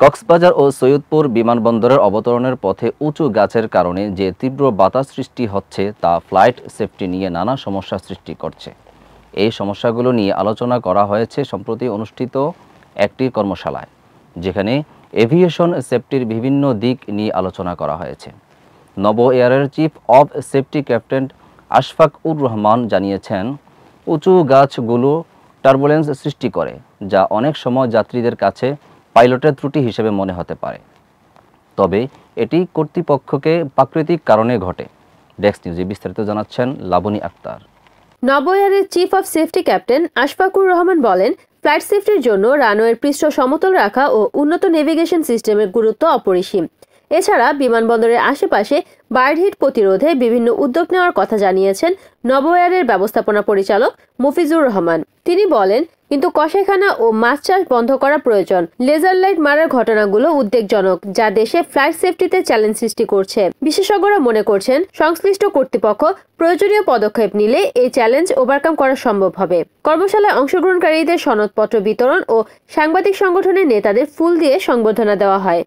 কক্সবাজার ও সৈয়দপুর বিমানবন্দরের অবতরণের পথে উঁচু গাছের কারণে যে তীব্র বাতাস সৃষ্টি হচ্ছে তা ফ্লাইট সেফটি নিয়ে নানা সমস্যা সৃষ্টি করছে। এই সমস্যাগুলো নিয়ে আলোচনা করা হয়েছে সম্প্রতি অনুষ্ঠিত একটি কর্মশালায়, যেখানে এভিয়েশন সেফটির বিভিন্ন দিক নিয়ে আলোচনা করা হয়েছে। নব এয়ারের chief of safety captain Ashfaq ur Rahman জানিয়েছেন, উঁচু গাছগুলো টার্বুলেন্স সৃষ্টি করে, যা অনেক সময় যাত্রীদের কাছে পাইলটের ত্রুটি হিসেবে মনে হতে পারে, তবে এটি কর্তৃপক্ষকে প্রাকৃতিক কারণে ঘটে। ডেস্ক নিউজে বিস্তারিত জানাচ্ছেন লাবনী আক্তার। নব এয়ারের chief of safety captain Ashfakur Rahman বলেন, ফ্লাইট সেফটির জন্য রানওয়ের পৃষ্ঠ সমতল রাখা ও উন্নত নেভিগেশন সিস্টেমের গুরুত্ব অপরিসীম। এছাড়া বিমানবন্দরের আশেপাশে বার্ড হিট প্রতিরোধে বিভিন্ন উদ্যোগ নেওয়ার কথা জানিয়েছেন নব এয়ারের ব্যবস্থাপনা পরিচালক মফিজুর রহমান। তিনি বলেন, কিন্তু কসাইখানা ও মাছ চাষ বন্ধ করা প্রয়োজন। লেজার লাইট মারার ঘটনাগুলো উদ্বেগজনক, যা দেশে ফ্লাইট সেফটিতে চ্যালেঞ্জ সৃষ্টি করছে। বিশেষজ্ঞরা মনে করছেন, সংশ্লিষ্ট কর্তৃপক্ষ প্রয়োজনীয় পদক্ষেপ নিলে এই চ্যালেঞ্জ ওভারকাম করা সম্ভব হবে। কর্মশালায় অংশগ্রহণকারীদের সনদপত্র বিতরণ ও সাংবাদিক সংগঠনের নেতাদের ফুল দিয়ে সংবর্ধনা দেওয়া হয়।